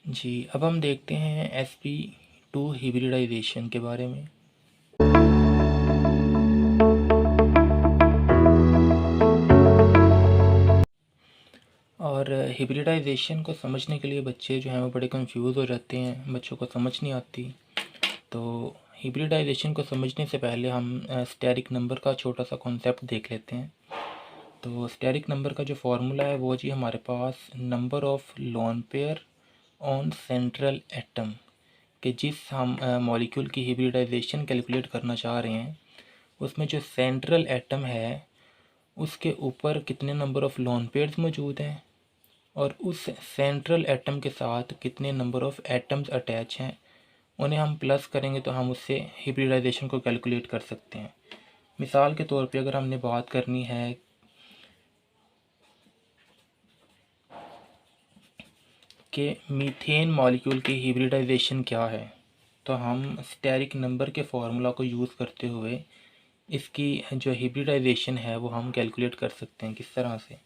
जी, अब हम देखते हैं sp2 हिब्रिडाइजेशन के बारे में। और हिब्रिडाइजेशन को समझने के लिए बच्चे जो हैं वो बड़े कंफ्यूज हो जाते हैं, बच्चों को समझ नहीं आती। तो हिब्रिडाइजेशन को समझने से पहले हम स्टेरिक नंबर का छोटा सा कॉन्सेप्ट देख लेते हैं। तो स्टेरिक नंबर का जो फार्मूला है वो जी हमारे पास number of lone pair on central atom, कि जिस हम मॉलिक्यूल की हिब्रिडाइजेशन कैलकुलेट करना चाह रहे हैं उसमें जो सेंट्रल एटम है उसके ऊपर कितने नंबर ऑफ़ लोन पेयर्स मौजूद हैं और उस सेंट्रल एटम के साथ कितने नंबर ऑफ़ एटम्स अटैच हैं, उन्हें हम प्लस करेंगे तो हम उससे हिब्रिडाइजेशन को कैलकुलेट कर सकते हैं। मिसाल के तौर पे अगर हमने बात करनी है कि मीथेन मॉलिक्यूल की हिब्रिडाइजेशन क्या है, तो हम स्टेरिक नंबर के फार्मूला को यूज़ करते हुए इसकी जो हिब्रिडाइजेशन है वो हम कैलकुलेट कर सकते हैं। किस तरह से?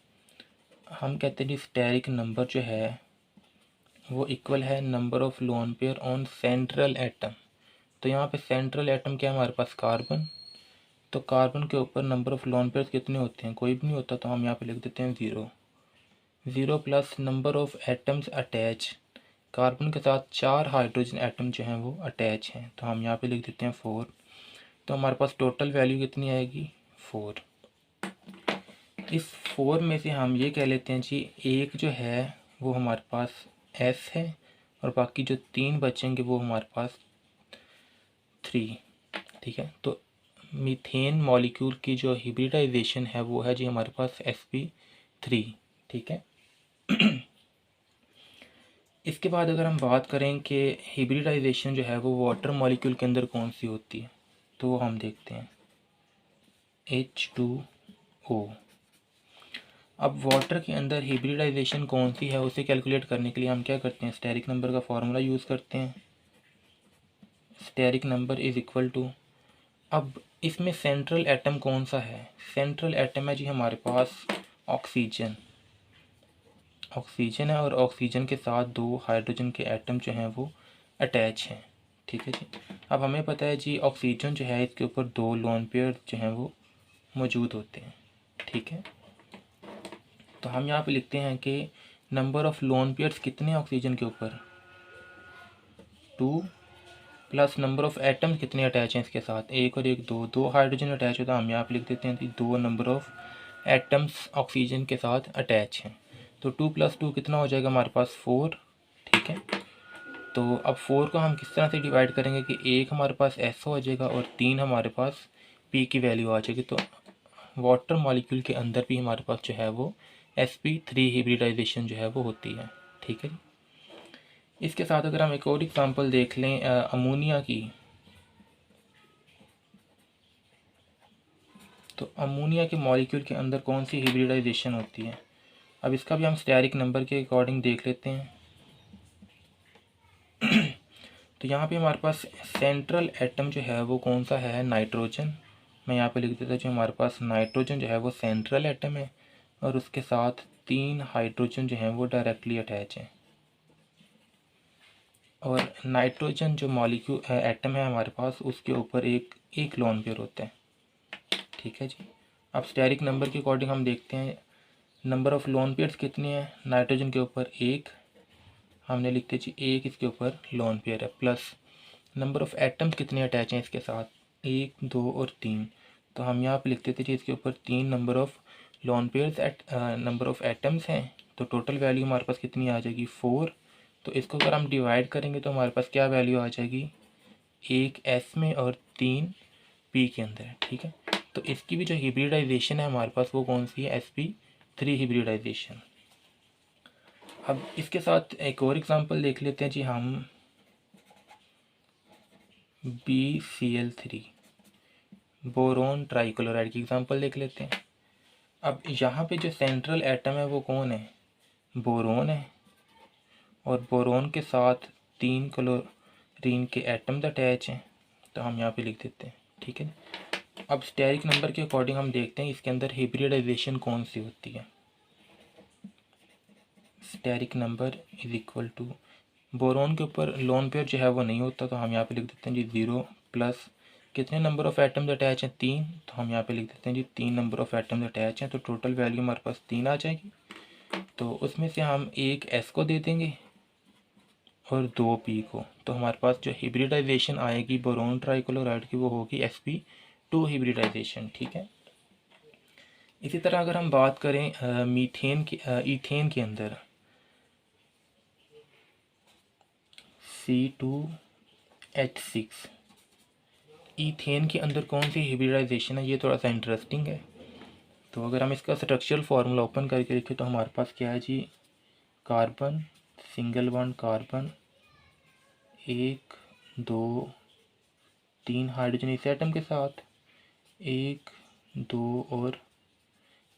हम कहते हैं कि स्टेरिक नंबर जो है वो इक्वल है number of loan pair on central atom. तो यहाँ पे सेंट्रल एटम क्या है हमारे पास? कार्बन। तो कार्बन के ऊपर नंबर ऑफ़ लोन पेयर्स कितने होते हैं? कोई भी नहीं होता, तो हम यहाँ पे लिख देते हैं 0। 0 plus number of atoms attach, carbon के साथ 4 हाइड्रोजन एटम जो हैं वो अटैच हैं, तो हम यहाँ पे लिख देते हैं 4। तो हमारे पास टोटल वैल्यू कितनी आएगी? 4। इस 4 में से हम ये कह लेते हैं जी एक जो है वो हमारे पास S है और बाकी जो 3 बचेंगे वो हमारे पास 3। ठीक है, तो मीथेन मॉलिक्यूल की जो हिब्रिडाइजेशन है वो है जी हमारे पास sp3। ठीक है। इसके बाद अगर हम बात करें कि हिब्रिडाइजेशन जो है वो वाटर मॉलिक्यूल के अंदर कौन सी होती है, तो वो हम देखते हैं H2O। अब वाटर के अंदर हिब्रिडाइजेशन कौन सी है उसे कैलकुलेट करने के लिए हम क्या करते हैं? स्टेरिक नंबर का फार्मूला यूज़ करते हैं। Steric number is equal to, अब इसमें सेंट्रल एटम कौन सा है? सेंट्रल एटम है जी हमारे पास ऑक्सीजन। ऑक्सीजन है और ऑक्सीजन के साथ 2 हाइड्रोजन के एटम जो हैं वो अटैच हैं। ठीक है जी। अब हमें पता है जी ऑक्सीजन जो है इसके ऊपर 2 लोन पेयर जो हैं वो मौजूद होते हैं। ठीक है, तो हम यहाँ पे लिखते हैं कि नंबर ऑफ़ लोन पेयर्स कितने हैं ऑक्सीजन के ऊपर? 2 प्लस नंबर ऑफ़ एटम्स कितने अटैच हैं इसके साथ? 1 और 1 2, 2 हाइड्रोजन अटैच होता है, हम यहाँ पे लिख देते हैं कि 2 नंबर ऑफ़ एटम्स ऑक्सीजन के साथ अटैच हैं। तो 2 + 2 कितना हो जाएगा हमारे पास? 4। ठीक है, तो अब 4 को हम किस तरह से डिवाइड करेंगे कि 1 हमारे पास S हो जाएगा और 3 हमारे पास P की वैल्यू आ जाएगी। तो वाटर मॉलिक्यूल के अंदर भी हमारे पास जो है वो sp3 हिब्रिडाइजेशन जो है वो होती है। ठीक है जी। इसके साथ अगर हम एक और एग्जांपल देख लें अमोनिया की, तो अमोनिया के मॉलिक्यूल के अंदर कौन सी हिब्रिडाइजेशन होती है? अब इसका भी हम स्टेरिक नंबर के अकॉर्डिंग देख लेते हैं। तो यहाँ पे हमारे पास सेंट्रल एटम जो है वो कौन सा है? नाइट्रोजन। मैं यहाँ पे लिख देता हूँ जो हमारे पास नाइट्रोजन जो है वो सेंट्रल एटम है और उसके साथ 3 हाइड्रोजन जो हैं वो डायरेक्टली अटैच हैं। और नाइट्रोजन जो मॉलिक्यूल एटम है हमारे पास उसके ऊपर एक लोन पेयर होता है। ठीक है जी। अब स्टेरिक नंबर के अकॉर्डिंग हम देखते हैं नंबर ऑफ़ लोन पेयर्स कितने हैं? नाइट्रोजन के ऊपर 1, हमने लिखते जी 1 इसके ऊपर लोन पेयर है, प्लस नंबर ऑफ़ एटम्स कितने अटैच हैं इसके साथ? 1 2 और 3। तो हम यहाँ पे लिखते थे जी इसके ऊपर 3 number of lone pairs number of atoms हैं। तो टोटल वैल्यू हमारे पास कितनी आ जाएगी? 4। तो इसको अगर हम डिवाइड करेंगे तो हमारे पास क्या वैल्यू आ जाएगी? 1 S में और 3 P के अंदर। ठीक है, तो इसकी भी जो हिब्रिडाइजेशन है हमारे पास वो कौन सी है? sp3 hybridisation. अब इसके साथ एक और एग्जांपल देख लेते हैं जी हम BCl3 बोरोन ट्राइक्लोराइड की एग्जांपल देख लेते हैं। अब यहाँ पे जो सेंट्रल एटम है वो कौन है? बोरोन है और बोरोन के साथ 3 क्लोरीन के एटम्स अटैच हैं, तो हम यहाँ पे लिख देते हैं। ठीक है, अब स्टेरिक नंबर के अकॉर्डिंग हम देखते हैं इसके अंदर हिब्रिडाइजेशन कौन सी होती है। Steric number is equal to boron के ऊपर लोन पेयर जो है वो नहीं होता, तो हम यहाँ पे लिख देते हैं जी 0 प्लस कितने नंबर ऑफ़ एटम्स अटैच हैं 3, तो हम यहाँ पे लिख देते हैं जी 3 नंबर ऑफ़ एटम्स अटैच हैं, तो टोटल वैल्यू हमारे पास 3 आ जाएगी। तो उसमें से हम एक S को दे देंगे और 2 P को, तो हमारे पास जो हिब्रिडाइजेशन आएगी बोरोन ट्राइक्लोराइड की वो होगी sp2 हिब्रिडाइजेशन। ठीक है। इसी तरह अगर हम बात करें मीथेन की ईथेन के अंदर C2H6, ईथेन के अंदर कौन सी हिब्रिडाइजेशन है, ये थोड़ा सा इंटरेस्टिंग है। तो अगर हम इसका स्ट्रक्चरल फार्मूला ओपन करके देखें तो हमारे पास क्या है जी, carbon single bond carbon 1 2 3 hydrogen इस एटम के साथ, 1 2 और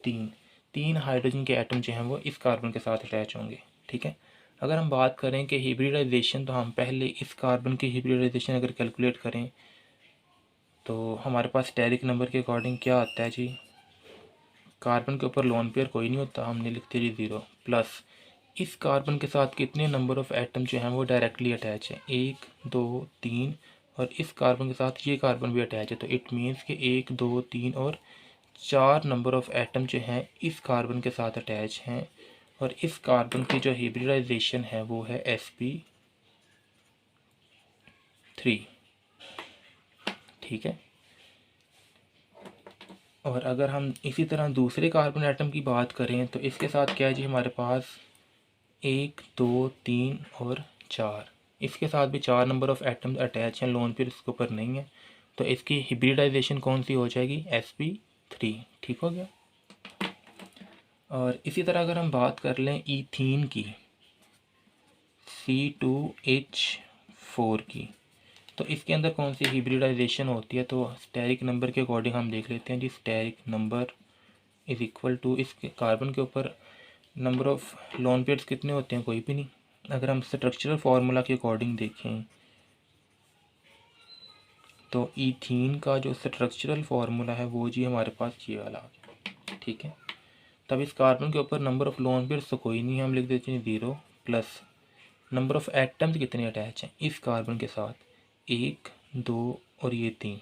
3 हाइड्रोजन के एटम जो हैं वो इस कार्बन के साथ अटैच होंगे। ठीक है। अगर हम बात करें कि हिब्रिडाइजेशन, तो हम पहले इस कार्बन की हिब्रिडाइजेशन अगर कैलकुलेट करें तो हमारे पास स्टेरिक नंबर के अकॉर्डिंग क्या आता है जी, कार्बन के ऊपर लोन पेयर कोई नहीं होता, हमने लिखते जी 0 प्लस इस कार्बन के साथ कितने नंबर ऑफ़ एटम जो हैं वो डायरेक्टली अटैच है, 1 2 3, और इस कार्बन के साथ ये कार्बन भी अटैच है, तो इट मीन्स कि 1 2 3 और 4 नंबर ऑफ़ एटम जो हैं इस कार्बन के साथ अटैच हैं, और इस कार्बन की जो हिब्रिडाइजेशन है वो है sp3। ठीक है। और अगर हम इसी तरह दूसरे कार्बन एटम की बात करें तो इसके साथ क्या है जी, हमारे पास 1 2 3 और 4, इसके साथ भी 4 नंबर ऑफ़ एटम्स अटैच हैं, लोन पेयर इसके ऊपर नहीं है, तो इसकी हिब्रिडाइजेशन कौन सी हो जाएगी, sp3। ठीक हो गया। और इसी तरह अगर हम बात कर लें ईथीन की, C2H4 की, तो इसके अंदर कौन सी हिब्रिडाइजेशन होती है, तो स्टेरिक नंबर के अकॉर्डिंग हम देख लेते हैं जी, steric number is equal to इसके कार्बन के ऊपर नंबर ऑफ़ लोन पेयर्स कितने होते हैं, कोई भी नहीं। अगर हम स्ट्रक्चरल फार्मूला के अकॉर्डिंग देखें तो ईथीन का जो स्ट्रक्चरल फार्मूला है वो जी हमारे पास ये वाला आ गया। ठीक है। तब इस कार्बन के ऊपर नंबर ऑफ़ लोन पेयर्स तो कोई नहीं है, हम लिख देते हैं 0 प्लस नंबर ऑफ़ एटम्स कितने अटैच हैं इस कार्बन के साथ, 1 2 और ये 3।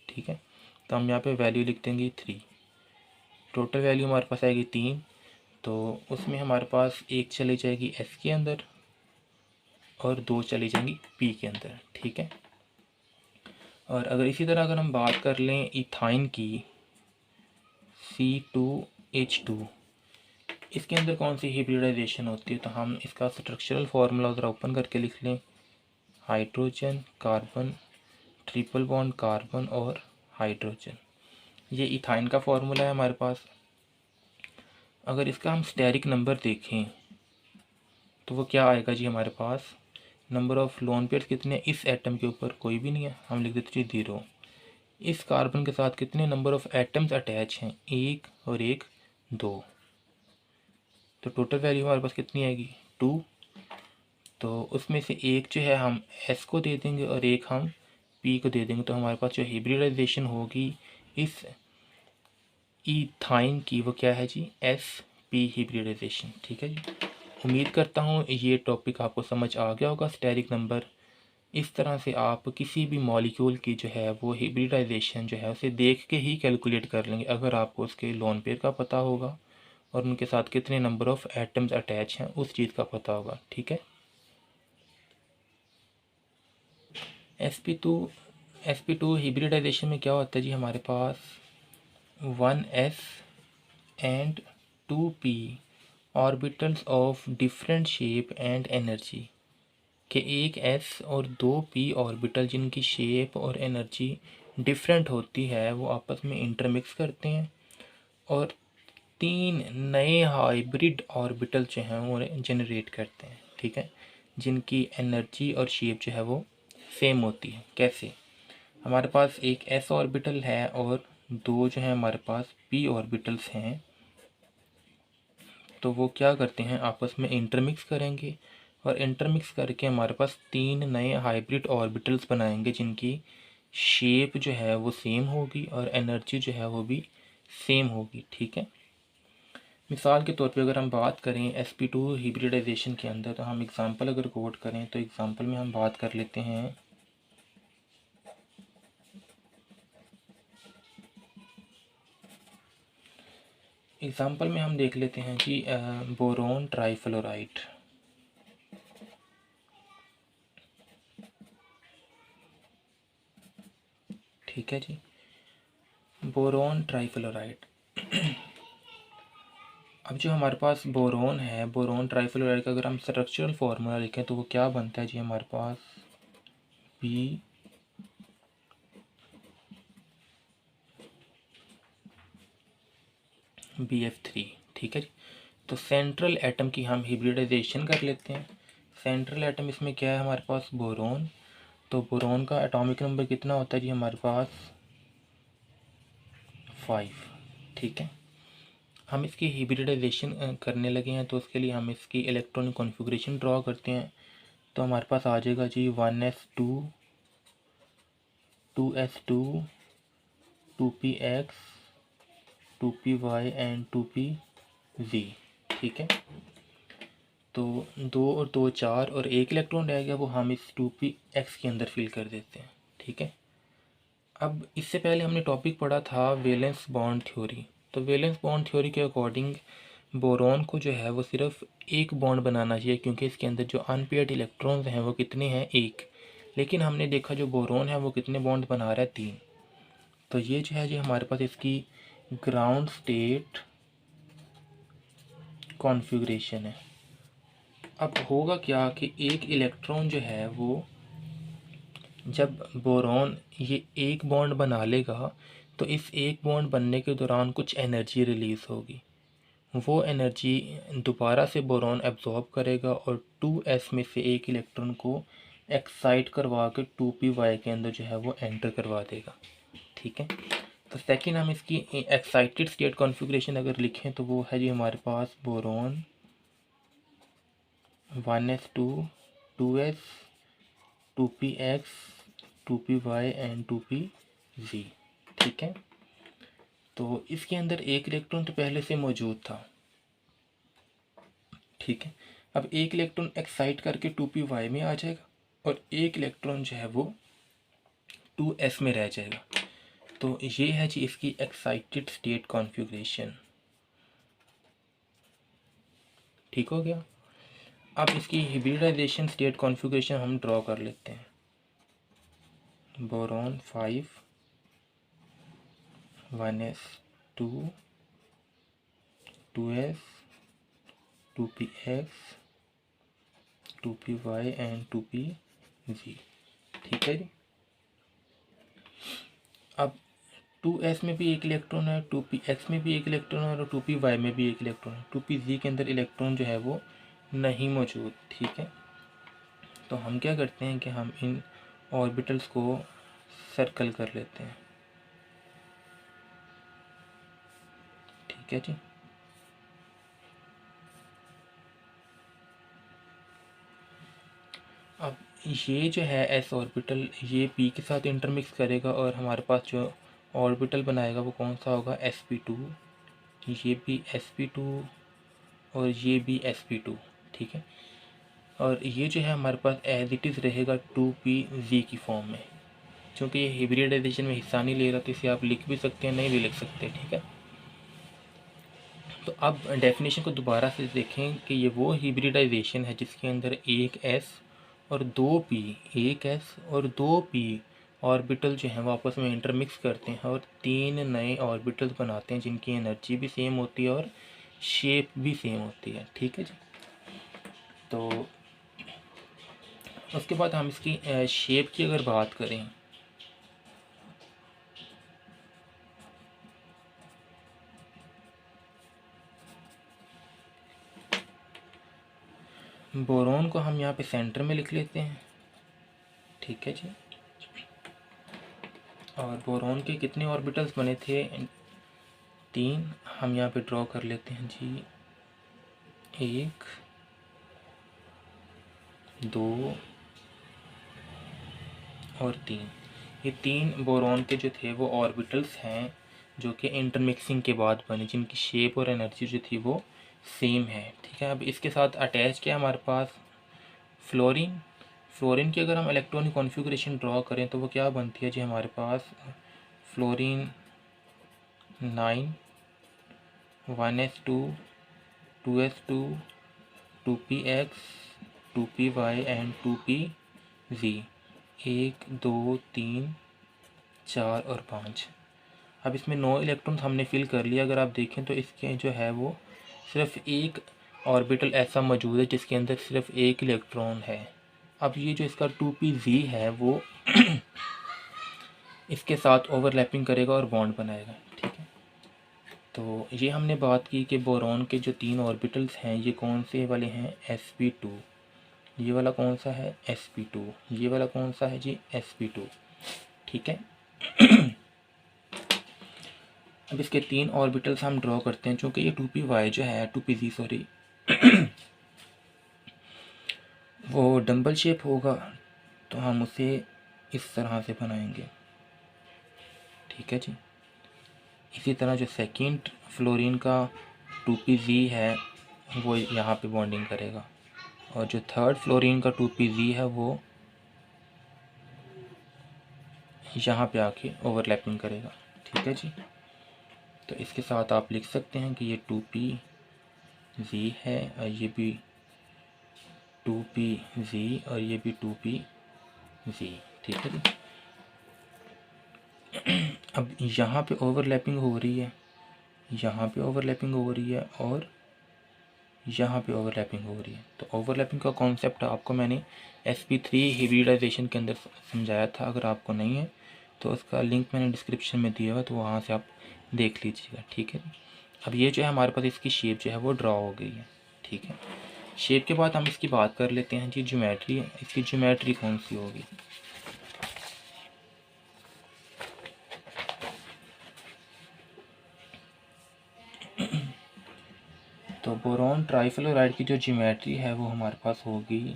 ठीक है। तो हम यहाँ पे वैल्यू लिख देंगे 3, टोटल वैल्यू हमारे पास आएगी 3, तो उसमें हमारे पास 1 चली जाएगी S के अंदर और 2 चली जाएंगी P के अंदर। ठीक है। और अगर इसी तरह अगर हम बात कर लें इथाइन की, C2H2, इसके अंदर कौन सी हिब्रिडाइजेशन होती है, तो हम इसका स्ट्रक्चरल फार्मूला ज़रा ओपन करके लिख लें, hydrogen carbon triple bond carbon और हाइड्रोजन, ये इथाइन का फार्मूला है हमारे पास। अगर इसका हम स्टेरिक नंबर देखें तो वो क्या आएगा जी, हमारे पास नंबर ऑफ़ लोन पेयर्स कितने, इस एटम के ऊपर कोई भी नहीं है, हम लिख देते हैं 0। इस कार्बन के साथ कितने नंबर ऑफ़ एटम्स अटैच हैं, 1 और 1 2, तो टोटल वैल्यू हमारे पास कितनी आएगी 2। तो उसमें से एक जो है हम S को दे देंगे और एक हम P को दे देंगे, तो हमारे पास जो हिब्रिडाइजेशन होगी इस ईथाइन की वो क्या है जी, sp हिब्रिडाइजेशन। ठीक है जी। उम्मीद करता हूँ ये टॉपिक आपको समझ आ गया होगा, स्टेरिक नंबर। इस तरह से आप किसी भी मॉलिक्यूल की जो है वो हिब्रिडाइजेशन जो है उसे देख के ही कैलकुलेट कर लेंगे, अगर आपको उसके लोन पेयर का पता होगा और उनके साथ कितने नंबर ऑफ़ एटम्स अटैच हैं उस चीज़ का पता होगा। ठीक है। sp2 हिब्रिडाइजेशन में क्या होता है जी, हमारे पास 1s and 2p orbitals of different shape and energy के एक s और 2p ऑर्बिटल जिनकी शेप और एनर्जी डिफरेंट होती है वो आपस में इंटरमिक्स करते हैं और 3 नए हाइब्रिड ऑर्बिटल जो हैं वो जनरेट करते हैं। ठीक है। जिनकी एनर्जी और शेप जो है वो सेम होती है। कैसे, हमारे पास एक s ऑर्बिटल है और 2 जो है हमारे पास p ऑर्बिटल्स हैं, तो वो क्या करते हैं आपस में इंटरमिक्स करेंगे और इंटरमिक्स करके हमारे पास 3 नए हाइब्रिड ऑर्बिटल्स बनाएंगे जिनकी शेप जो है वो सेम होगी और एनर्जी जो है वो भी सेम होगी। ठीक है। मिसाल के तौर पे अगर हम बात करें sp2 हिब्रिडाइजेशन के अंदर, तो हम एग्ज़ाम्पल अगर कोट करें तो एग्ज़ाम्पल में हम बात कर लेते हैं एग्ज़ाम्पल में हम देख लेते हैं कि बोरोन ट्राइफ्लोराइड। ठीक है जी, बोरोन ट्राइफ्लोराइड। अब जो हमारे पास बोरोन है, बोरोन ट्राइफ्लोराइड का अगर हम स्ट्रक्चरल फार्मूला लिखें तो वो क्या बनता है जी हमारे पास BF3। ठीक है जी, तो सेंट्रल एटम की हम हिब्रिडाइजेशन कर लेते हैं। सेंट्रल एटम इसमें क्या है हमारे पास बोरोन, तो बोरोन का एटॉमिक नंबर कितना होता है जी हमारे पास 5। ठीक है, हम इसकी हिब्रिडाइजेशन करने लगे हैं, तो उसके लिए हम इसकी इलेक्ट्रॉनिक कॉन्फ़िगरेशन ड्रॉ करते हैं। तो हमारे पास आ जाएगा जी 1s2 2s2 2px 2py and 2pz। ठीक है, तो 2 और 2 4 और एक इलेक्ट्रॉन रह गया, वो हम इस 2px के अंदर फिल कर देते हैं। ठीक है, अब इससे पहले हमने टॉपिक पढ़ा था वैलेंस बॉन्ड थ्योरी। तो वैलेंस बॉन्ड थ्योरी के अकॉर्डिंग बोरॉन को जो है वो सिर्फ एक बॉन्ड बनाना चाहिए, क्योंकि इसके अंदर जो अनपेयर्ड इलेक्ट्रॉन्स हैं वो कितने हैं, एक। लेकिन हमने देखा जो बोरॉन है वो कितने बॉन्ड बना रहा है, 3। तो ये जो है जी हमारे पास इसकी ग्राउंड स्टेट कॉन्फ़िगरेशन है। अब होगा क्या कि एक इलेक्ट्रॉन जो है वो जब बोरॉन ये एक बॉन्ड बना लेगा, तो इस एक बॉन्ड बनने के दौरान कुछ एनर्जी रिलीज़ होगी। वो एनर्जी दोबारा से बोरॉन एब्जॉर्ब करेगा और 2s में से एक इलेक्ट्रॉन को एक्साइट करवा के 2py के अंदर जो है वो एंटर करवा देगा। ठीक है, तो सेकंड हम इसकी एक्साइटेड स्टेट कॉन्फ़िगरेशन अगर लिखें तो वो है जी हमारे पास boron 1s2 2s 2px 2py and 2pz। ठीक है, तो इसके अंदर एक इलेक्ट्रॉन तो पहले से मौजूद था। ठीक है, अब एक इलेक्ट्रॉन एक्साइट करके 2py में आ जाएगा और एक इलेक्ट्रॉन जो है वो 2s में रह जाएगा। तो ये है जी इसकी एक्साइटेड स्टेट कॉन्फ़िगरेशन। ठीक हो गया, अब इसकी हिब्रिडाइजेशन स्टेट कॉन्फ़िगरेशन हम ड्रॉ कर लेते हैं। Boron 5 1s2 2s 2px 2py and 2pz। ठीक है जी, अब 2s में भी एक इलेक्ट्रॉन है, 2px में भी एक इलेक्ट्रॉन है और 2py में भी एक इलेक्ट्रॉन है। 2pz के अंदर इलेक्ट्रॉन जो है वो नहीं मौजूद। ठीक है, तो हम क्या करते हैं कि हम इन ऑर्बिटल्स को सर्कल कर लेते हैं। ठीक है जी, अब ये जो है एस ऑर्बिटल ये पी के साथ इंटरमिक्स करेगा और हमारे पास जो ऑर्बिटल बनाएगा वो कौन सा होगा sp2। ये भी sp2 और ये भी sp2। ठीक है, और ये जो है हमारे पास एज इट इज़ रहेगा 2pz की फॉर्म में। क्योंकि ये हिब्रिडाइजेशन में हिस्सा नहीं ले रहा तो इसे आप लिख भी सकते हैं, नहीं भी लिख सकते। ठीक है, तो अब डेफिनेशन को दोबारा से देखें कि ये वो हिब्रिडाइजेशन है जिसके अंदर एक s और 2p, एक s और 2p ऑर्बिटल जो हैं वो आपस में इंटरमिक्स करते हैं और 3 नए ऑर्बिटल्स बनाते हैं जिनकी एनर्जी भी सेम होती है और शेप भी सेम होती है। ठीक है जी, तो उसके बाद हम इसकी शेप की अगर बात करें, बोरोन को हम यहाँ पे सेंटर में लिख लेते हैं। ठीक है जी, और बोरोन के कितने ऑर्बिटल्स बने थे, 3। हम यहाँ पे ड्रॉ कर लेते हैं जी, 1 2 और 3। ये 3 बोरॉन के जो थे वो ऑर्बिटल्स हैं जो कि इंटरमिक्सिंग के बाद बने, जिनकी शेप और एनर्जी जो थी वो सेम है। ठीक है, अब इसके साथ अटैच क्या है हमारे पास, फ्लोरीन। फ्लोरीन की अगर हम इलेक्ट्रॉनिक कॉन्फ़िगरेशन ड्रॉ करें तो वो क्या बनती है जी, हमारे पास fluorine 9 1s2 2s2 2px 2py and 2pz, 1 2 3 4 और 5। अब इसमें 9 इलेक्ट्रॉन हमने फिल कर लिया। अगर आप देखें तो इसके जो है वो सिर्फ एक ऑर्बिटल ऐसा मौजूद है जिसके अंदर सिर्फ एक इलेक्ट्रॉन है। अब ये जो इसका 2pz है वो इसके साथ ओवरलैपिंग करेगा और बॉन्ड बनाएगा। ठीक है, तो ये हमने बात की कि बोरॉन के जो 3 ऑर्बिटल्स हैं ये कौन से वाले हैं, sp2। ये वाला कौन सा है, sp2। ये वाला कौन सा है जी, sp2। ठीक है, अब इसके 3 ऑर्बिटल्स हम ड्रॉ करते हैं। चूँकि ये 2py जो है 2pz सॉरी वो डंबल शेप होगा तो हम उसे इस तरह से बनाएंगे। ठीक है जी, इसी तरह जो सेकेंड फ्लोरीन का 2pz है वो यहाँ पे बॉन्डिंग करेगा, और जो थर्ड फ्लोरीन का 2pz है वो यहाँ पे आके ओवरलैपिंग करेगा। ठीक है जी, तो इसके साथ आप लिख सकते हैं कि ये 2pz है और ये भी 2pz और ये भी 2pz। ठीक है जी, अब यहाँ पे ओवरलैपिंग हो रही है, यहाँ पे ओवरलैपिंग हो रही है और यहाँ पे ओवरलैपिंग हो रही है। तो ओवरलैपिंग का कॉन्सेप्ट आपको मैंने sp3 हिब्रिडाइजेशन के अंदर समझाया था। अगर आपको नहीं है तो उसका लिंक मैंने डिस्क्रिप्शन में दिया हुआ, तो वहाँ से आप देख लीजिएगा। ठीक है, अब ये जो है हमारे पास इसकी शेप जो है वो ड्रॉ हो गई है। ठीक है, शेप के बाद हम इसकी बात कर लेते हैं जी, ज्योमेट्री। इसकी ज्योमेट्री कौन सी होगी, तो बोरॉन ट्राइफ्लोराइड की जो ज्योमेट्री है वो हमारे पास होगी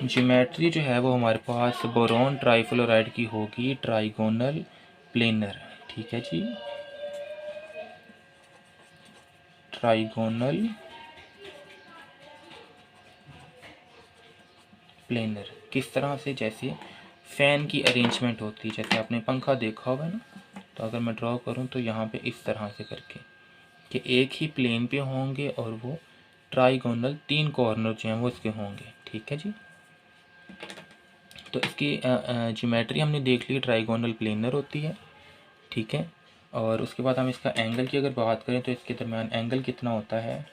ज्योमेट्री जो है वो हमारे पास बोरॉन ट्राइफ्लोराइड की होगी ट्राइगोनल प्लेनर। ठीक है जी, ट्राइगोनल प्लेनर। किस तरह से, जैसे फ़ैन की अरेंजमेंट होती है, जैसे आपने पंखा देखा होगा ना, तो अगर मैं ड्रॉ करूं तो यहाँ पे इस तरह से करके कि एक ही प्लेन पे होंगे और वो ट्राइगोनल 3 कॉर्नर जो हैं वो इसके होंगे। ठीक है जी, तो इसकी ज्योमेट्री हमने देख ली, ट्राइगोनल प्लेनर होती है। ठीक है, और उसके बाद हम इसका एंगल की अगर बात करें तो इसके दरमियान एंगल कितना होता है,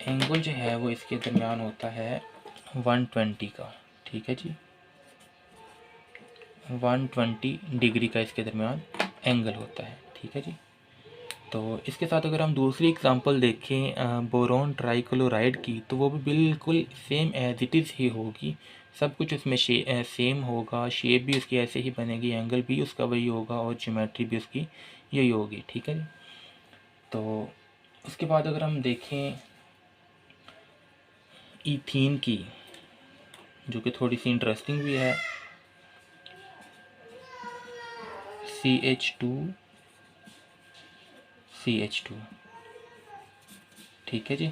एंगल जो है वो इसके दरमियान होता है 120 का। ठीक है जी, 120 डिग्री का इसके दरमियान एंगल होता है। ठीक है जी, तो इसके साथ अगर हम दूसरी एग्जांपल देखें बोरॉन ट्राइक्लोराइड की, तो वो भी बिल्कुल सेम एज इट इज़ ही होगी। सब कुछ उसमें सेम होगा, शेप भी उसकी ऐसे ही बनेगी, एंगल भी उसका वही होगा और ज्योमेट्री भी उसकी यही होगी। ठीक है, तो उसके बाद अगर हम देखें ईथीन की, जो कि थोड़ी सी इंटरेस्टिंग भी है, CH2 ठीक है जी,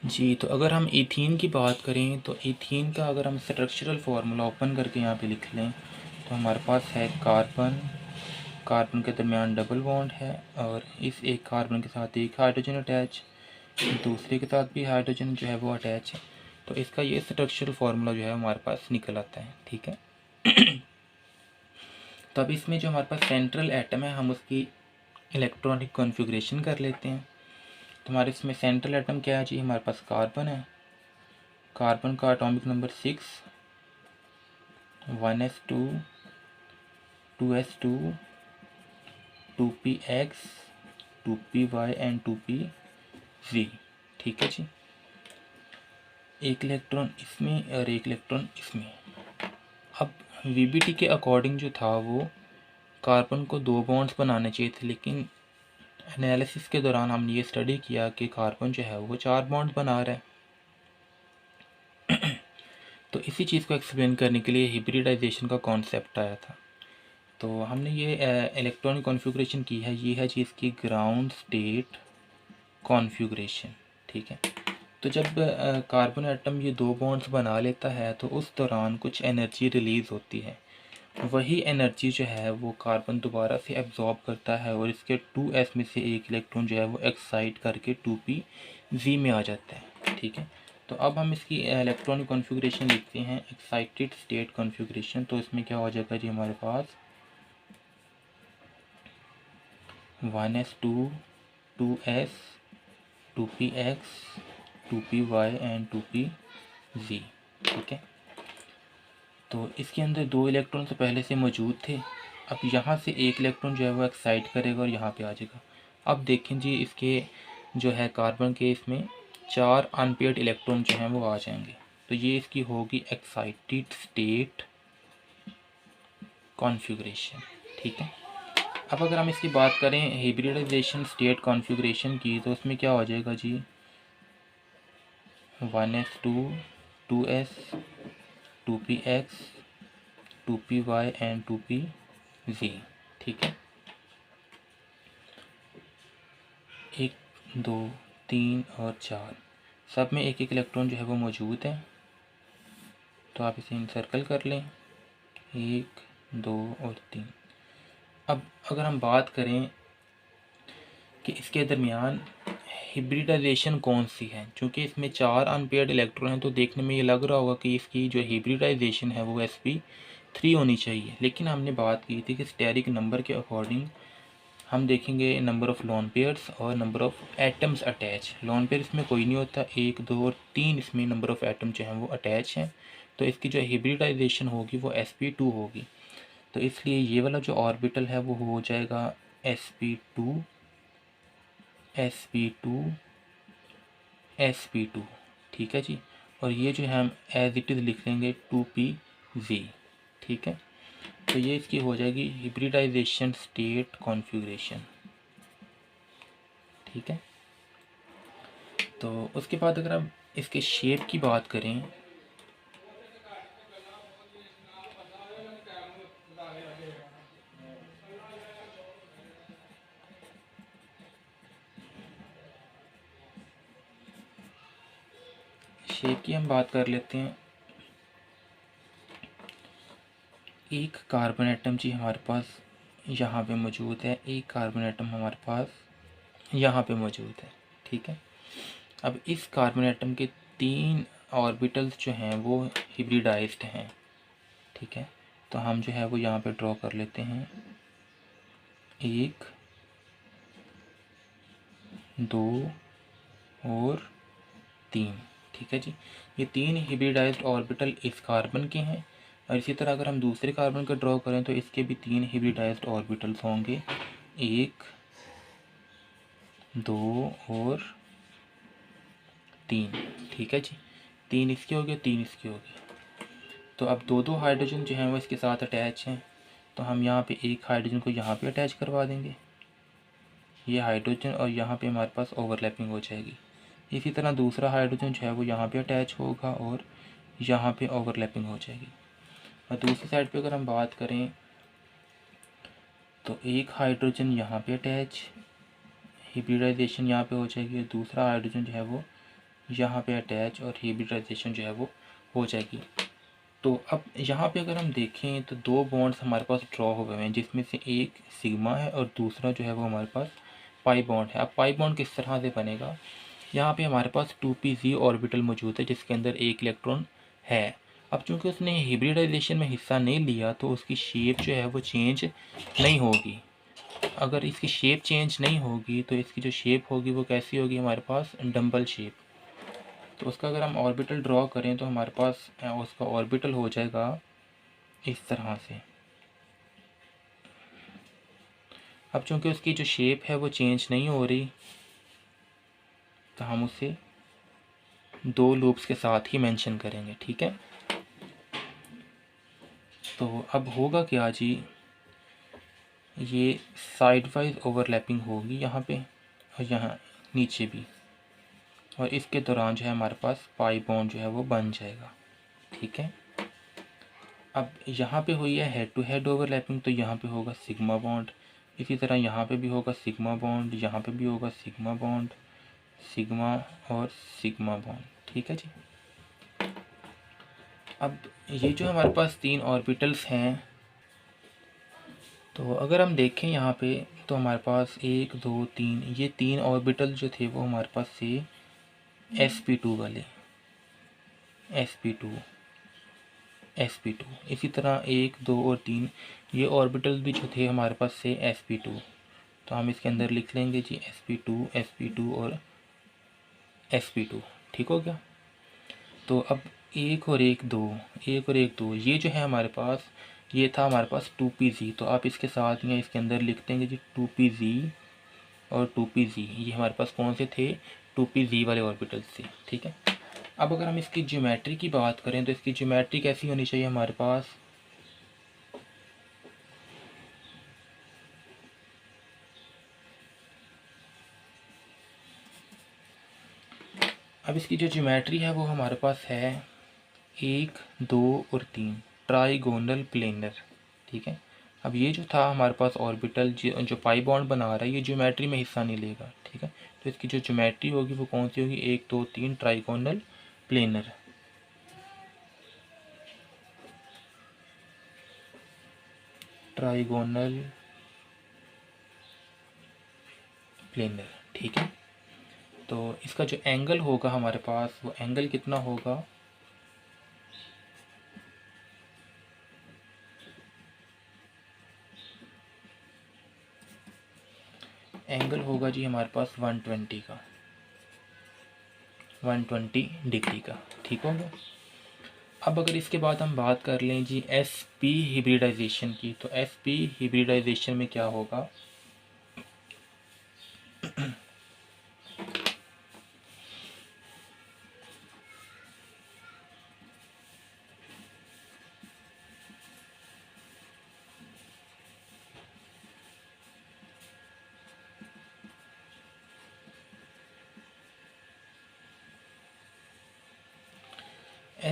जी। तो अगर हम ईथीन की बात करें तो ईथीन का अगर हम स्ट्रक्चरल फार्मूला ओपन करके यहाँ पे लिख लें तो हमारे पास है कार्बन, कार्बन के दरमियान डबल बॉन्ड है और इस एक कार्बन के साथ एक हाइड्रोजन अटैच, दूसरे के साथ भी हाइड्रोजन जो है वो अटैच है। तो इसका ये स्ट्रक्चरल फार्मूला जो है हमारे पास निकल आता है। ठीक है, तब इसमें जो हमारे पास सेंट्रल एटम है हम उसकी इलेक्ट्रॉनिक कॉन्फ़िगरेशन कर लेते हैं। तो हमारे इसमें सेंट्रल एटम क्या है जी, हमारे पास कार्बन है, कार्बन का atomic number 6, 1s2 2s2 2px 2py and 2pz। ठीक है जी, एक इलेक्ट्रॉन इसमें और एक इलेक्ट्रॉन इसमें। अब वीबीटी के अकॉर्डिंग जो था वो कार्बन को 2 बॉन्ड्स बनाने चाहिए थे, लेकिन एनालिसिस के दौरान हमने ये स्टडी किया कि कार्बन जो है वो 4 बॉन्ड बना रहा है। तो इसी चीज़ को एक्सप्लेन करने के लिए हिब्रिडाइजेशन का कॉन्सेप्ट आया था। तो हमने ये इलेक्ट्रॉनिक कॉन्फ़िगरेशन की है, ये है चीज़ की ग्राउंड स्टेट कॉन्फ़िगरेशन। ठीक है, तो जब कार्बन एटम ये 2 बॉन्ड्स बना लेता है तो उस दौरान कुछ एनर्जी रिलीज़ होती है। वही एनर्जी जो है वो कार्बन दोबारा से एब्जॉर्ब करता है और इसके 2s में से एक इलेक्ट्रॉन जो है वो एक्साइट करके 2p में आ जाता है। ठीक है, तो अब हम इसकी इलेक्ट्रॉनिक कॉन्फ़िगरेशन लिखते हैं, एक्साइटेड स्टेट कॉन्फ़िगरेशन। तो इसमें क्या हो जाएगा जी, हमारे पास 1s2 2s 2px 2py and 2pz। ठीक है, तो इसके अंदर 2 इलेक्ट्रॉन तो पहले से मौजूद थे। अब यहाँ से एक इलेक्ट्रॉन जो है वो एक्साइट करेगा और यहाँ पे आ जाएगा। अब देखें जी, इसके जो है कार्बन के इसमें 4 अनपेयर्ड इलेक्ट्रॉन जो हैं वो आ जाएंगे। तो ये इसकी होगी एक्साइटेड स्टेट कॉन्फ़िगरेशन। ठीक है, अब अगर हम इसकी बात करें हिब्रिडाइजेशन स्टेट कॉन्फ़िगरेशन की, तो उसमें क्या हो जाएगा जी, 1s2 2s 2px 2py and 2pz। ठीक है, 1 2 3 और 4 सब में एक एक इलेक्ट्रॉन जो है वो मौजूद है। तो आप इसे इंसर्कल कर लें, 1 2 और 3। अब अगर हम बात करें कि इसके दरमियान हिब्रिडाइजेशन कौन सी है, क्योंकि इसमें 4 अनपेयर्ड इलेक्ट्रॉन हैं, तो देखने में ये लग रहा होगा कि इसकी जो हिब्रिडाइजेशन है वो sp3 होनी चाहिए। लेकिन हमने बात की थी कि स्टेरिक नंबर के अकॉर्डिंग हम देखेंगे नंबर ऑफ़ लोन पेयर्स और number of atoms attach. Lone pair इसमें कोई नहीं होता, 1 2 और 3 इसमें नंबर ऑफ़ एटम जो हैं वो अटैच हैं। तो इसकी जो हिब्रिडाइजेशन होगी वो sp2 होगी। तो इसलिए ये वाला जो ऑर्बिटल है वो हो जाएगा sp2 sp2 sp2। ठीक है जी, और ये जो है हम एज इट इज़ लिख लेंगे 2pz। ठीक है, तो ये इसकी हो जाएगी हिब्रिडाइजेशन स्टेट कॉन्फ़िगरेशन। ठीक है, तो उसके बाद अगर हम इसके शेप की बात करें, शेप की हम बात कर लेते हैं। एक कार्बन एटम जी हमारे पास यहाँ पे मौजूद है, एक कार्बन एटम हमारे पास यहाँ पे मौजूद है। ठीक है, अब इस कार्बन एटम के 3 ऑर्बिटल्स जो हैं वो हिब्रिडाइज्ड हैं। ठीक है, तो हम जो है वो यहाँ पे ड्रॉ कर लेते हैं, 1 2 और 3। ठीक है जी, ये 3 हिब्रिडाइज्ड ऑर्बिटल इस कार्बन के हैं। और इसी तरह अगर हम दूसरे कार्बन का ड्रॉ करें तो इसके भी 3 हिब्रिडाइज्ड ऑर्बिटल्स होंगे, 1 2 और 3। ठीक है जी, 3 इसके हो गए, 3 इसके हो गए। तो अब 2 हाइड्रोजन जो हैं वो इसके साथ अटैच हैं, तो हम यहाँ पे एक हाइड्रोजन को यहाँ पे अटैच करवा देंगे, ये हाइड्रोजन, और यहाँ पे हमारे पास ओवरलैपिंग हो जाएगी। इसी तरह दूसरा हाइड्रोजन जो है वो यहाँ पे अटैच होगा और यहाँ पे ओवरलैपिंग हो जाएगी। और दूसरी साइड पे अगर हम बात करें तो एक हाइड्रोजन यहाँ पे अटैच, हिब्रिडाइजेशन यहाँ पे हो जाएगी, और दूसरा हाइड्रोजन जो है वो यहाँ पे अटैच और हिब्रिडाइजेशन जो है वो हो जाएगी। तो अब यहाँ पे अगर हम देखें तो 2 बॉन्ड्स हमारे पास ड्रॉ हो गए हैं, जिसमें से एक सिग्मा है और दूसरा जो है वो हमारे पास पाई बॉन्ड है। अब पाई बॉन्ड किस तरह से बनेगा, यहाँ पे हमारे पास 2pz ऑर्बिटल मौजूद है जिसके अंदर एक इलेक्ट्रॉन है। अब चूंकि उसने हिब्रिडाइजेशन में हिस्सा नहीं लिया तो उसकी शेप जो है वो चेंज नहीं होगी। अगर इसकी शेप चेंज नहीं होगी तो इसकी जो शेप होगी वो कैसी होगी, हमारे पास डम्बल शेप। तो उसका अगर हम ऑर्बिटल ड्रॉ करें तो हमारे पास उसका ऑर्बिटल हो जाएगा इस तरह से। अब चूंकि उसकी जो शेप है वो चेंज नहीं हो रही तो हम उसे 2 लूप्स के साथ ही मेंशन करेंगे। ठीक है, तो अब होगा क्या जी, ये साइड वाइज ओवरलैपिंग होगी यहाँ पे और यहाँ नीचे भी, और इसके दौरान जो है हमारे पास पाई बॉन्ड जो है वो बन जाएगा। ठीक है, अब यहाँ पे हुई है हेड टू हेड ओवरलैपिंग, तो यहाँ पे होगा सिग्मा बॉन्ड। इसी तरह यहाँ पे भी होगा सिग्मा बॉन्ड, यहाँ पे भी होगा सिग्मा बॉन्ड, सिग्मा और सिग्मा बॉन्ड। ठीक है जी। अब ये जो हमारे पास 3 ऑर्बिटल्स हैं, तो अगर हम देखें यहाँ पे तो हमारे पास 1 2 3, ये 3 ऑर्बिटल जो थे वो हमारे पास से sp2 वाले, sp2 sp2। इसी तरह 1 2 और 3 ये ऑर्बिटल भी जो थे हमारे पास से sp2, तो हम इसके अंदर लिख लेंगे जी sp2 और sp2। ठीक हो गया। तो अब 1 और 1 2, 1 और 1 2, ये जो है हमारे पास, ये था हमारे पास 2pz, तो आप इसके साथ में इसके अंदर लिख देंगे जी 2pz और 2pz। ये हमारे पास कौन से थे, 2pz वाले ऑर्बिटल्स थे। ठीक है, अब अगर हम इसकी ज्योमेट्री की बात करें तो इसकी ज्योमेट्री कैसी होनी चाहिए हमारे पास, अब इसकी जो ज्योमेट्री है वो हमारे पास है 1 2 और 3, ट्राइगोनल प्लेनर। ठीक है, अब ये जो था हमारे पास ऑर्बिटल जो पाई बॉन्ड बना रहा है, ये ज्योमेट्री में हिस्सा नहीं लेगा। ठीक है, तो इसकी जो ज्योमेट्री होगी वो कौन सी होगी, 1 2 3 ट्राइगोनल प्लेनर। Trigonal planar. ठीक है, तो इसका जो एंगल होगा हमारे पास, वो एंगल कितना होगा, एंगल होगा जी हमारे पास 120 का, 120 डिग्री का। ठीक होगा। अब अगर इसके बाद हम बात कर लें जी sp हिब्रिडाइजेशन की, तो sp हिब्रिडाइजेशन में क्या होगा,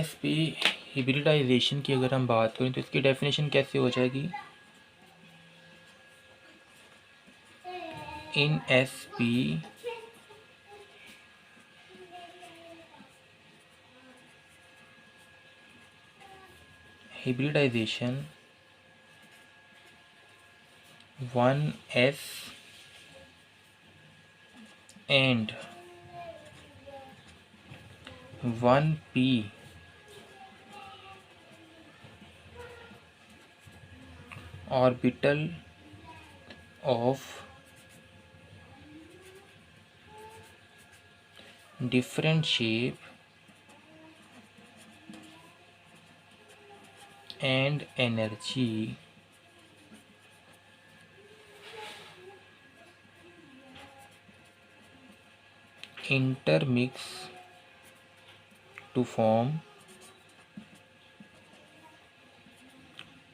sp हिब्रिडाइजेशन की अगर हम बात करें तो इसकी डेफिनेशन कैसे हो जाएगी, इन sp hybridization 1s and 1p orbital of different shape and energy intermix to form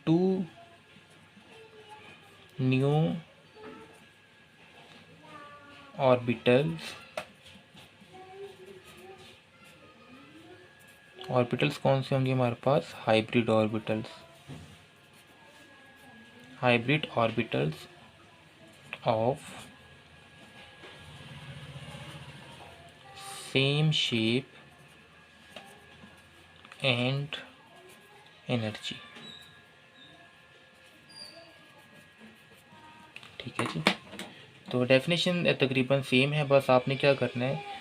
two new orbitals। Orbitals कौन से होंगे हमारे पास, hybrid orbitals, hybrid orbitals of same shape and energy. ठीक है जी, तो डेफिनेशन तकरीबन सेम है, बस आपने क्या करना है,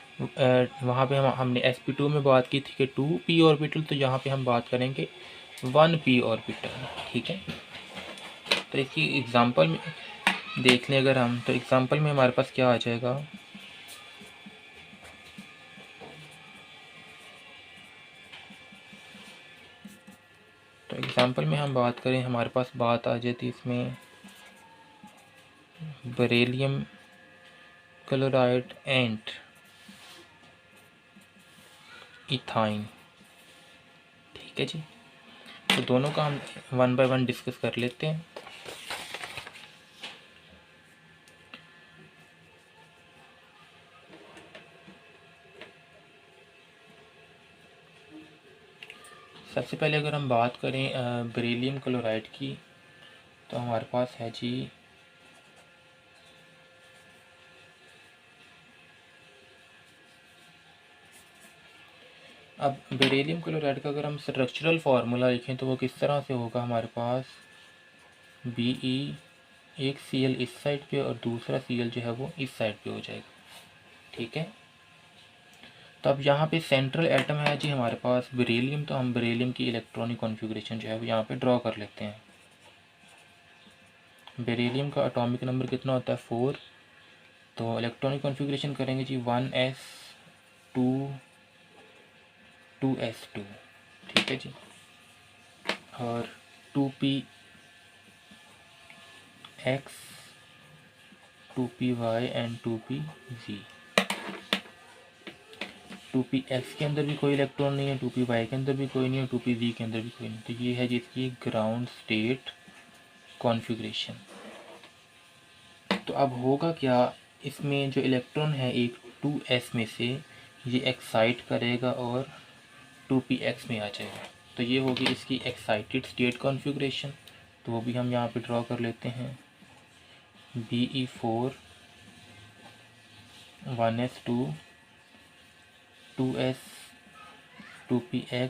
वहाँ पे हमने sp2 में बात की थी कि 2p ऑर्बिटल, तो यहाँ पे हम बात करेंगे 1p ऑर्बिटल। ठीक है, तो इसकी एग्जांपल में देख लें अगर हम, तो एग्जांपल में हमारे पास क्या आ जाएगा, तो एग्जांपल में हम बात करें, हमारे पास बात आ जाती इसमें बेरिलियम क्लोराइड एंड इथाइन। ठीक है जी, तो दोनों का हम 1 बाय 1 डिस्कस कर लेते हैं। सबसे पहले अगर हम बात करें बेरिलियम क्लोराइड की, तो हमारे पास है जी अब बेरिलियम क्लोराइड का अगर हम स्ट्रक्चरल फार्मूला लिखें तो वो किस तरह से होगा हमारे पास Be, एक Cl इस साइड पे और दूसरा Cl जो है वो इस साइड पे हो जाएगा। ठीक है, तो अब यहाँ पे सेंट्रल एटम है जी हमारे पास बेरिलियम, तो हम बेरिलियम की इलेक्ट्रॉनिक कॉन्फ़िगरेशन जो है वो यहाँ पे ड्रॉ कर लेते हैं। बेरिलियम का एटॉमिक नंबर कितना होता है 4, तो इलेक्ट्रॉनिक कॉन्फ़िगरेशन करेंगे जी 1s2 2s2। ठीक है जी, और 2px 2py and 2pz। 2px के अंदर भी कोई इलेक्ट्रॉन नहीं है, 2py के अंदर भी कोई नहीं है, 2pz के अंदर भी कोई नहीं, तो ये है जिसकी ग्राउंड स्टेट कॉन्फ़िगरेशन। तो अब होगा क्या, इसमें जो इलेक्ट्रॉन है एक 2s में से ये एक्साइट करेगा और 2px में आ जाएगा, तो ये होगी इसकी एक्साइटेड स्टेट कॉन्फ़िगरेशन। तो वो भी हम यहाँ पे ड्रॉ कर लेते हैं। Be4 1s2 2s 2px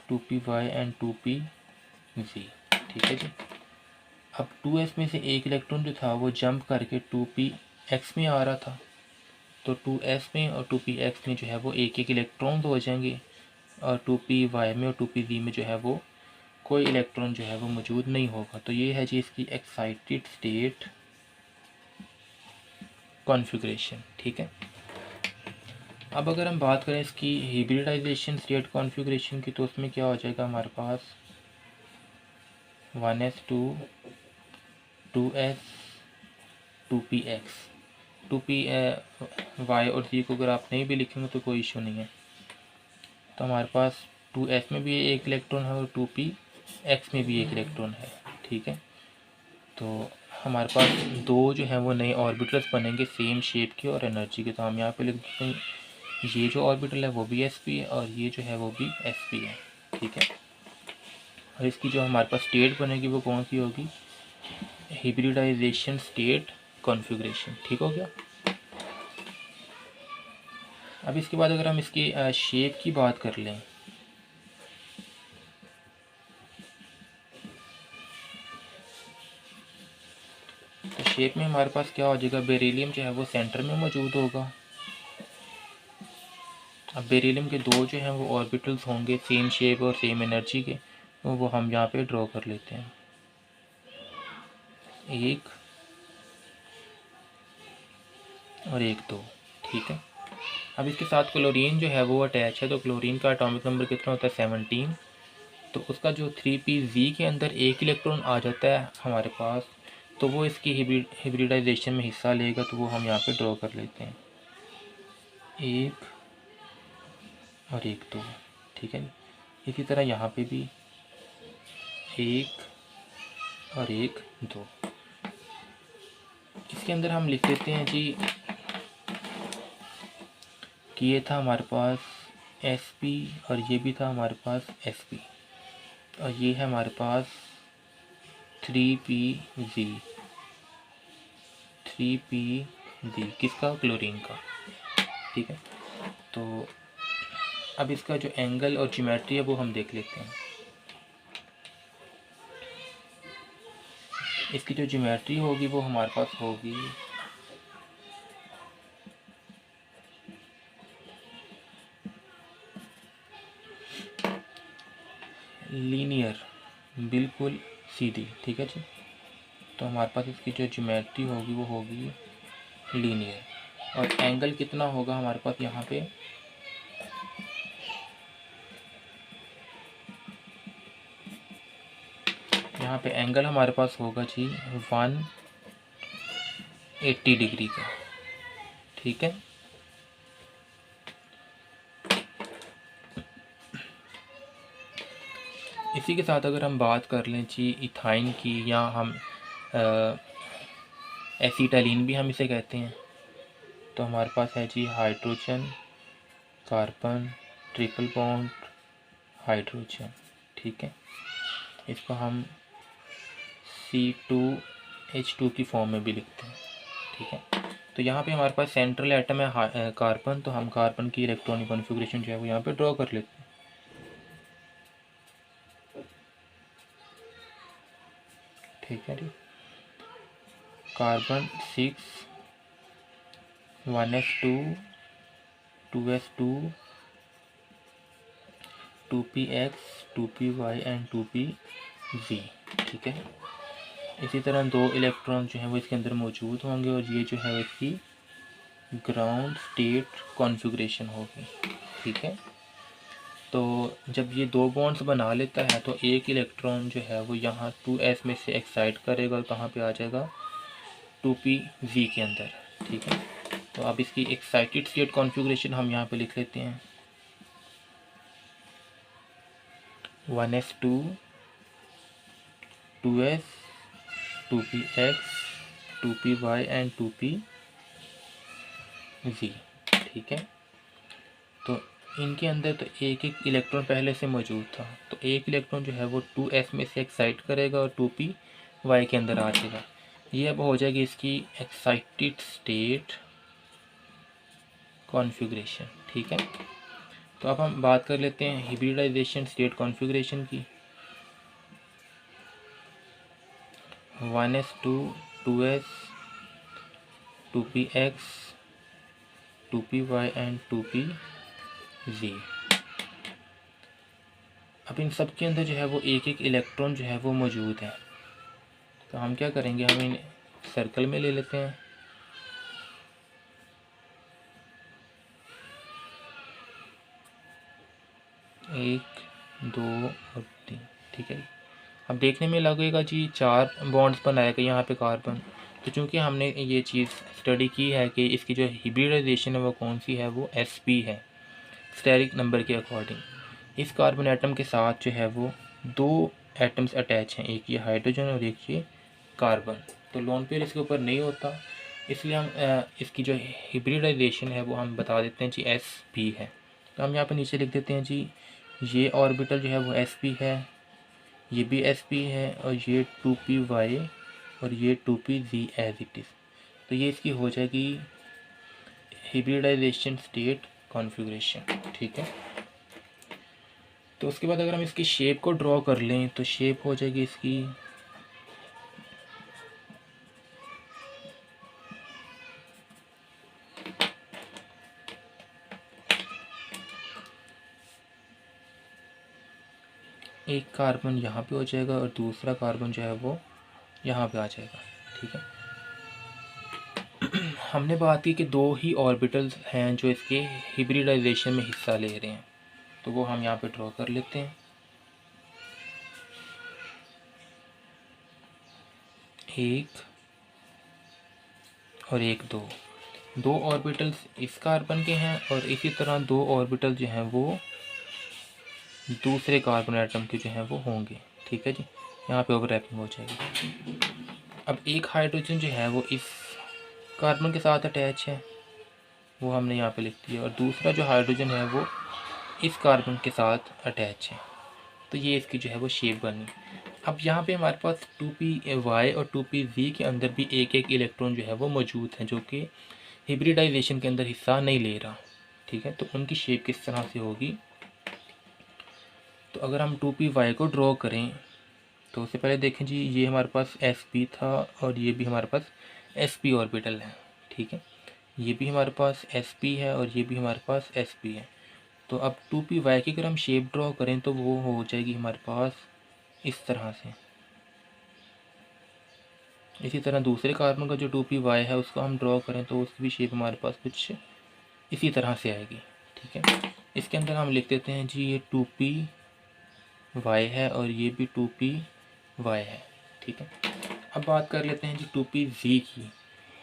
2py and 2pz। ठीक है जी, अब 2s में से एक इलेक्ट्रॉन जो था वो जंप करके 2px में आ रहा था, तो 2s में और 2px में जो है वो एक एक इलेक्ट्रॉन तो हो जाएंगे, और 2py में और 2pz में जो है वो कोई इलेक्ट्रॉन जो है वो मौजूद नहीं होगा। तो ये है जी इसकी एक्साइटेड स्टेट कॉन्फ़िगरेशन। ठीक है, अब अगर हम बात करें इसकी हिब्रिडाइजेशन स्टेट कॉन्फ़िगरेशन की, तो उसमें क्या हो जाएगा हमारे पास 1s2 2s 2px 2p y और z को अगर आप नहीं भी लिखेंगे तो कोई इशू नहीं है। तो हमारे पास 2s में भी एक इलेक्ट्रॉन है और 2px में भी एक इलेक्ट्रॉन है। ठीक है, तो हमारे पास दो जो हैं वो नए ऑर्बिटल्स बनेंगे सेम शेप के और एनर्जी के। तो हम यहाँ पे लिख देते हैं ये जो ऑर्बिटल है वो भी sp है और ये जो है वो भी sp है। ठीक है, और इसकी जो हमारे पास स्टेट बनेगी वो कौन सी होगी, हिब्रिडाइजेशन स्टेट कॉन्फ़िगरेशन। ठीक हो गया। अब इसके बाद अगर हम इसकी शेप की बात कर लें, तो शेप में हमारे पास क्या हो जाएगा, बेरिलियम जो है वो सेंटर में मौजूद होगा। अब बेरिलियम के दो जो हैं वो ऑर्बिटल्स होंगे सेम शेप और सेम एनर्जी के, तो वो हम यहाँ पे ड्रॉ कर लेते हैं, एक और एक दो। ठीक है, अब इसके साथ क्लोरीन जो है वो अटैच है, तो क्लोरीन का एटॉमिक नंबर कितना होता है 17, तो उसका जो 3pz के अंदर एक इलेक्ट्रॉन आ जाता है हमारे पास, तो वो इसकी हिब्रिडाइजेशन में हिस्सा लेगा, तो वो हम यहाँ पे ड्रॉ कर लेते हैं, एक और एक दो। ठीक है, इसी तरह यहाँ पे भी एक और एक दो। इसके अंदर हम लिख देते हैं जी कि ये था हमारे पास sp और ये भी था हमारे पास sp, और ये है हमारे पास 3pz 3pz किसका, क्लोरीन का। ठीक है, तो अब इसका जो एंगल और ज्योमेट्री है वो हम देख लेते हैं। इसकी जो ज्योमेट्री होगी वो हमारे पास होगी लीनियर, बिल्कुल सीधी। ठीक है जी, तो हमारे पास इसकी जो ज्योमेट्री होगी वो होगी लीनियर, और एंगल कितना होगा हमारे पास यहाँ पे, यहाँ पे एंगल हमारे पास होगा जी 180 डिग्री का। ठीक है, इसी के साथ अगर हम बात कर लें जी इथाइन की, या हम एसीटालीन भी हम इसे कहते हैं, तो हमारे पास है जी hydrogen carbon triple bond hydrogen, ठीक है। इसको हम C2H2 की फॉर्म में भी लिखते हैं, ठीक है। तो यहाँ पे हमारे पास सेंट्रल एटम है कार्बन, तो हम कार्बन की इलेक्ट्रॉनिक कॉन्फ़िगरेशन जो है वो यहाँ पे ड्रॉ कर लेते हैं। ठीक है जी। Carbon 6, 1s2, 2s2, 2px, 2py and 2pz, ठीक है। इसी तरह 2 इलेक्ट्रॉन जो हैं वो इसके अंदर मौजूद होंगे और ये जो है इसकी ग्राउंड स्टेट कॉन्फ़िगरेशन होगी, ठीक है। तो जब ये 2 बॉन्ड्स बना लेता है तो एक इलेक्ट्रॉन जो है वो यहाँ 2s में से एक्साइट करेगा और कहाँ पे आ जाएगा, 2pz के अंदर, ठीक है। तो अब इसकी एक्साइटेड स्टेट कॉन्फ़िगरेशन हम यहाँ पे लिख लेते हैं, 1s2, 2s, 2px, 2py and 2pz, ठीक है। तो इनके अंदर तो एक एक इलेक्ट्रॉन पहले से मौजूद था, तो एक इलेक्ट्रॉन जो है वो 2s में से एक्साइट करेगा और 2py के अंदर आ जाएगा। ये अब हो जाएगी इसकी एक्साइटेड स्टेट कॉन्फ़िगरेशन, ठीक है। तो अब हम बात कर लेते हैं हिब्रिडाइजेशन स्टेट कॉन्फ़िगरेशन की। 1s2, 2s, 2px, 2py and 2pz। अब इन सब के अंदर जो है वो एक एक इलेक्ट्रॉन जो है वो मौजूद है। तो हम क्या करेंगे, हम इन सर्कल में ले लेते हैं। एक, दो और तीन, ठीक है। अब देखने में लगेगा जी 4 बॉन्ड्स बनाएगा यहाँ पे कार्बन। तो चूंकि हमने ये चीज़ स्टडी की है कि इसकी जो हिब्रिडाइजेशन है वो कौन सी है, वो sp है, स्टेरिक नंबर के अकॉर्डिंग। इस कार्बन एटम के साथ जो है वो 2 एटम्स अटैच हैं, एक ये हाइड्रोजन और एक ये कार्बन। तो लोन पेयर इसके ऊपर नहीं होता, इसलिए हम इसकी जो हिब्रिडाइजेशन है वो हम बता देते हैं जी sp है। तो हम यहाँ पर नीचे लिख देते हैं जी, ये ऑर्बिटल जो है वो sp है, ये भी sp है, और ये 2py और ये 2pz एज इट इज़। तो ये इसकी हो जाएगी हिब्रिडाइजेशन स्टेट कॉन्फ़िगरेशन, ठीक है। तो उसके बाद अगर हम इसकी शेप को ड्रॉ कर लें तो शेप हो जाएगी इसकी एक कार्बन यहाँ पे हो जाएगा और दूसरा कार्बन जो है वो यहाँ पे आ जाएगा, ठीक है। हमने बात की कि 2 ही ऑर्बिटल्स हैं जो इसके हिब्रिडाइजेशन में हिस्सा ले रहे हैं, तो वो हम यहाँ पे ड्रॉ कर लेते हैं। एक और एक, 2 ऑर्बिटल्स इस कार्बन के हैं और इसी तरह 2 ऑर्बिटल जो हैं वो दूसरे कार्बन एटम के जो हैं वो होंगे, ठीक है जी। यहाँ पे ओवरलैपिंग हो जाएगी। अब एक हाइड्रोजन जो है वो इस कार्बन के साथ अटैच है, वो हमने यहाँ पे लिख दिया, और दूसरा जो हाइड्रोजन है वो इस कार्बन के साथ अटैच है। तो ये इसकी जो है वो शेप बनी। अब यहाँ पे हमारे पास 2py और 2pz के अंदर भी एक एक इलेक्ट्रॉन जो है वो मौजूद है जो कि हिब्रिडाइजेशन के अंदर हिस्सा नहीं ले रहा, ठीक है। तो उनकी शेप किस तरह से होगी, तो अगर हम 2py को ड्रॉ करें तो उससे पहले देखें जी, ये हमारे पास sp था और ये भी हमारे पास sp ऑर्बिटल है, ठीक है। ये भी हमारे पास sp है और ये भी हमारे पास sp है। तो अब 2py की अगर हम शेप ड्रॉ करें तो वो हो जाएगी हमारे पास इस तरह से। इसी तरह दूसरे कार्बन का जो 2py है उसको हम ड्रॉ करें तो उसकी भी शेप हमारे पास कुछ इसी तरह से आएगी, ठीक है। इसके अंदर हम लिख देते हैं जी, ये 2py है और ये भी 2py है, ठीक है। अब बात कर लेते हैं जी 2pz की।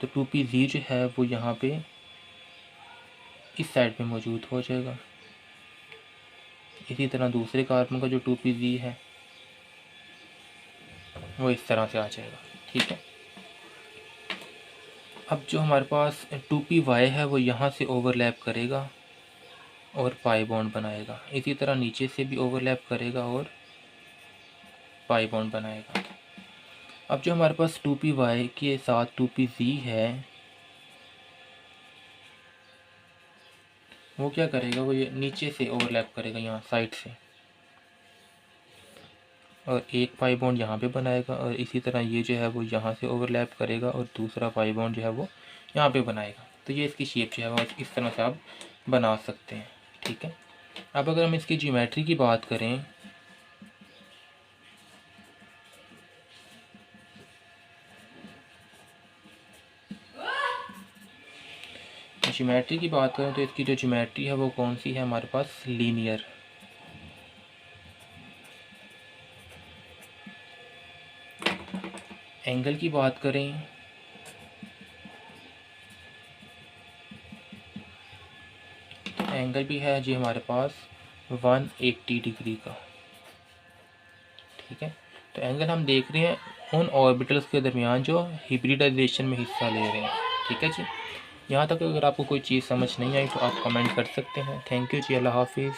तो 2pz जो है वो यहाँ पे इस साइड पे मौजूद हो जाएगा। इसी तरह दूसरे कार्बन का जो 2pz है वो इस तरह से आ जाएगा, ठीक है। अब जो हमारे पास 2py है वो यहाँ से ओवरलैप करेगा और पाई बॉन्ड बनाएगा। इसी तरह नीचे से भी ओवरलैप करेगा और पाई बॉन्ड बनाएगा। अब जो हमारे पास 2py के साथ 2pz है, वो क्या करेगा, वो ये नीचे से ओवरलैप करेगा यहाँ साइड से, और एक पाई बॉन्ड यहाँ पे बनाएगा, और इसी तरह ये जो है वो यहाँ से ओवरलैप करेगा और दूसरा पाई बॉन्ड जो है वो यहाँ पे बनाएगा। तो ये इसकी शेप जो है वो इस तरह से आप बना सकते हैं। ठीक है। अब अगर हम इसकी ज्योमेट्री की बात करें, तो इसकी जो ज्योमेट्री है वो कौन सी है हमारे पास, लीनियर। एंगल की बात करें, एंगल भी है जी हमारे पास 180 डिग्री का। ठीक है। तो एंगल हम देख रहे हैं उन ऑर्बिटल्स के दरमियान जो हिब्रिडाइजेशन में हिस्सा ले रहे हैं। ठीक है जी। यहाँ तक अगर आपको कोई चीज़ समझ नहीं आई तो आप कमेंट कर सकते हैं। थैंक यू जी, अल्लाह हाफिज़।